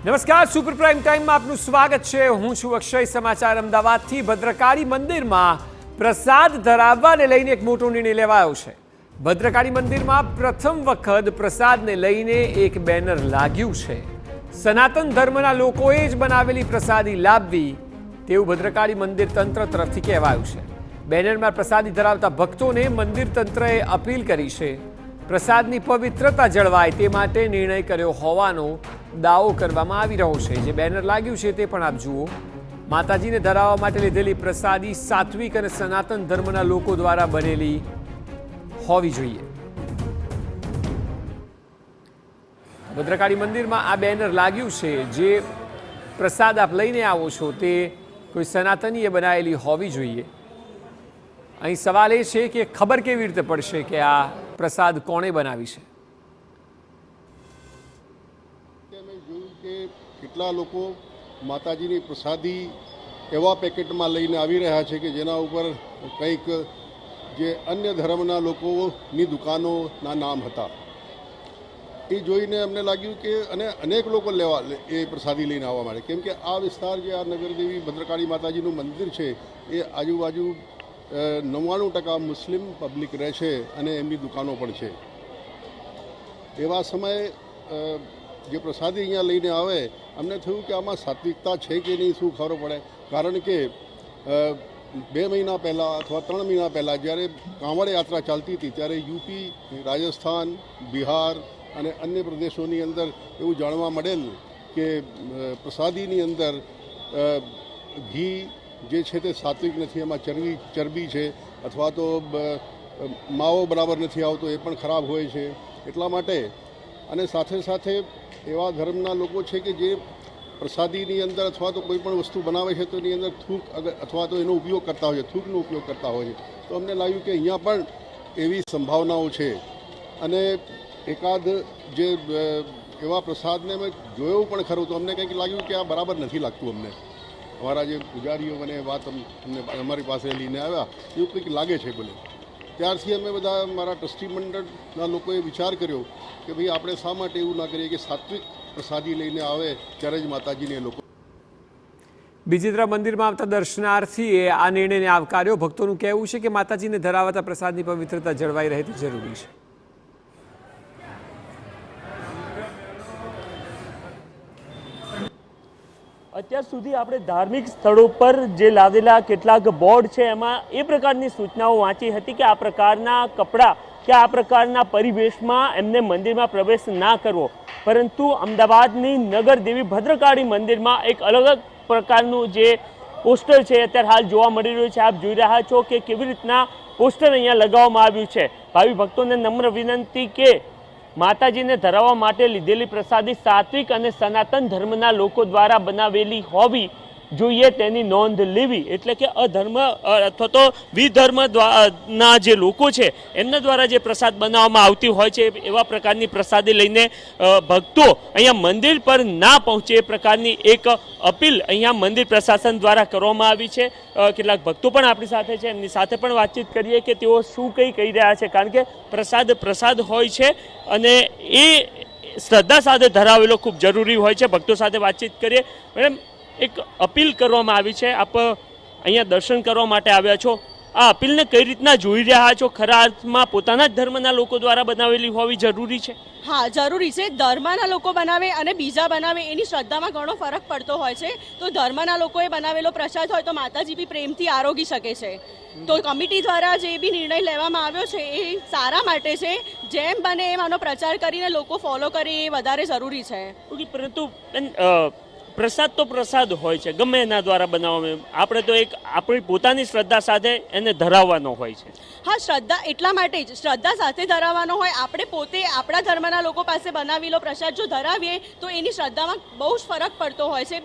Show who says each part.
Speaker 1: નમસ્કાર, super prime ટાઈમમાં આપનું સ્વાગત છે। હું છું અક્ષય। સમાચાર અમદાવાદથી। ભદ્રકાળી મંદિરમાં પ્રસાદ ધરાવવાને લઈને એક મોટો નિર્ણય લેવાયો છે। ભદ્રકાળી મંદિરમાં પ્રથમ વખત પ્રસાદને લઈને એક બેનર લાગ્યું છે। સનાતન ધર્મના લોકોએ જ બનાવેલી પ્રસાદી લાવવી તેવું ભદ્રકાળી મંદિર તંત્ર તરફથી કહેવાયું છે। બેનરમાં પ્રસાદી ધરાવતા ભક્તોને મંદિર તંત્રએ અપીલ કરી છે। પ્રસાદની પવિત્રતા જળવાય તે માટે નિર્ણય કર્યો હોવાનો દાવો કરવામાં આવી રહ્યો છે। જે બેનર લાગ્યું છે તે પણ આપ જુઓ। માતાજીને ધરાવવા માટે લીધેલી પ્રસાદી સાત્વિક અને સનાતન ધર્મના લોકો દ્વારા બનેલી હોવી જોઈએ। ભદ્રકાળી મંદિરમાં આ બેનર લાગ્યું છે। જે પ્રસાદ આપ લઈને આવો છો તે કોઈ સનાતનીએ બનાવેલી હોવી જોઈએ। અહીં સવાલ એ છે કે ખબર કેવી રીતે પડશે કે આ પ્રસાદ કોણે બનાવી છે?
Speaker 2: મેં જોયું કે કેટલા લોકો માતાજીની પ્રસાદી એવા પેકેટમાં લઈને આવી રહ્યા છે કે જેના ઉપર કંઈક જે અન્ય ધર્મના લોકોની દુકાનોના નામ હતા। એ જોઈને અમને લાગ્યું કે અને અનેક લોકો લેવા એ પ્રસાદી લઈને આવવા માટે, કેમ કે આ વિસ્તાર જે આ નગરદેવી ભદ્રકાળી માતાજીનું મંદિર છે એ આજુબાજુ 99% મુસ્લિમ પબ્લિક રહે છે અને એમની દુકાનો પણ છે। એવા સમયે જે પ્રસાદી અહીંયા લઈને આવે અમને થયું કે આમાં સાત્વિકતા છે કે નહીં, શું ખબર પડે। કારણ કે 2 મહિના પહેલાં અથવા 3 મહિના પહેલાં જ્યારે કાંવડ યાત્રા ચાલતી હતી ત્યારે યુપી, રાજસ્થાન, બિહાર અને અન્ય પ્રદેશોની અંદર એવું જાણવા મળેલ કે પ્રસાદીની અંદર ઘી જે છે તે સાત્વિક નથી, એમાં ચરબી છે અથવા તો માવો બરાબર નથી આવતો, એ પણ ખરાબ હોય છે। એટલા માટે અને સાથે સાથે એવા ધર્મના લોકો છે કે જે પ્રસાદીની અંદર અથવા તો કોઈ પણ વસ્તુ બનાવે છે તો એની અંદર થૂક અથવા તો એનો ઉપયોગ કરતા હોય છે, થૂકનો ઉપયોગ કરતા હોય છે। તો અમને લાગ્યું કે અહીંયા પણ એવી સંભાવનાઓ છે અને એકાદ જે એવા પ્રસાદને મેં જોયો પણ ખરું તો અમને કંઈક લાગ્યું કે આ બરાબર નથી લાગતું અમને। અમારા જે પૂજારીઓ મને વાત અમને અમારી પાસે લઈને આવ્યા એવું કંઈક લાગે છે બોલે। ત્યારથી અમે બધા મારા ટ્રસ્ટી મંડળના લોકોએ વિચાર કર્યો કે ભાઈ આપણે શા માટે એવું ના કરીએ કે સાત્વિક પ્રસાદી લઈને આવે ત્યારે જ માતાજીને એ લોકો।
Speaker 1: બીજી તરફ મંદિરમાં આવતા દર્શનાર્થીએ આ નિર્ણયને આવકાર્યો। ભક્તોનું કહેવું છે કે માતાજીને ધરાવતા પ્રસાદની પવિત્રતા જળવાઈ રહે તે જરૂરી છે।
Speaker 3: અત્યાર સુધી આપણે ધાર્મિક સ્થળો પર જે લાવેલા કેટલાક બોર્ડ છે એમાં એ પ્રકારની સૂચનાઓ વાંચી હતી કે આ પ્રકારના કપડાં કે આ પ્રકારના પરિવેશમાં એમને મંદિરમાં પ્રવેશ ના કરવો, પરંતુ અમદાવાદની નગરદેવી ભદ્રકાળી મંદિરમાં એક અલગ પ્રકારનું જે પોસ્ટર છે અત્યારે હાલ જોવા મળી રહ્યું છે। આપ જોઈ રહ્યા છો કે કેવી રીતના પોસ્ટર અહીંયા લગાવવામાં આવ્યું છે। ભાવિ ભક્તોને નમ્ર વિનંતી કે માતાજીને ધરાવવા માટે લીધેલી પ્રસાદી સાત્વિક અને સનાતન ધર્મના લોકો દ્વારા બનાવેલી હોવી જોઈએ તેની નોંધ લેવી। એટલે કે અધર્મ અથવા તો વિધર્મ ના જે લોકો છે એમના દ્વારા જે પ્રસાદ બનાવવામાં આવતી હોય છે એવા પ્રકારની પ્રસાદી લઈને ભક્તો અહીંયા મંદિર પર ના પહોંચે એ પ્રકારની એક અપીલ અહીંયા મંદિર પ્રશાસન દ્વારા કરવામાં આવી છે। કેટલાક ભક્તો પણ આપણી સાથે છે, એમની સાથે પણ વાતચીત કરીએ કે તેઓ શું કંઈ કહી રહ્યા છે, કારણ કે પ્રસાદ હોય છે અને એ શ્રદ્ધા સાથે ધરાવેલો ખૂબ જરૂરી હોય છે। ભક્તો સાથે વાતચીત કરીએ। મેડમ, એક અપીલ કરવામાં આવી છે, આપ અહીંયા દર્શન કરવા માટે આવ્યા છો, આ અપીલને કઈ રીતના જોઈ રહ્યા છો? ખરા અર્થમાં પોતાના જ ધર્મના લોકો દ્વારા બનાવેલી હોવી જરૂરી છે?
Speaker 4: હા, જરૂરી છે। ધર્મના લોકો બનાવે અને બીજા બનાવે એની શ્રદ્ધામાં ઘણો ફરક પડતો હોય છે। તો ધર્મના લોકોએ બનાવેલો પ્રસાદ હોય તો માતાજી બી પ્રેમથી આરોગી શકે છે। તો કમિટી દ્વારા જે બી નિર્ણય લેવામાં આવ્યો છે એ સારા માટે છે। જેમ બને એમ આનો પ્રચાર કરીને લોકો ફોલો કરે એ વધારે જરૂરી છે।
Speaker 3: ઓકે, પરંતુ પ્રસાદ તો પ્રસાદ હોય છે, ગમે એના દ્વારા બનાવવામાં, આપણે તો એક આપણી પોતાની શ્રદ્ધા સાથે એને ધરાવવાનો હોય છે।
Speaker 4: હા, શ્રદ્ધા એટલા માટે જ શ્રદ્ધા સાથે ધરાવવાનો હોય। આપણે પોતે આપણા ધર્મના લોકો પાસે બનાવેલો પ્રસાદ જો ધરાવીએ તો એની શ્રદ્ધામાં બહુ જ ફરક પડતો હોય છે।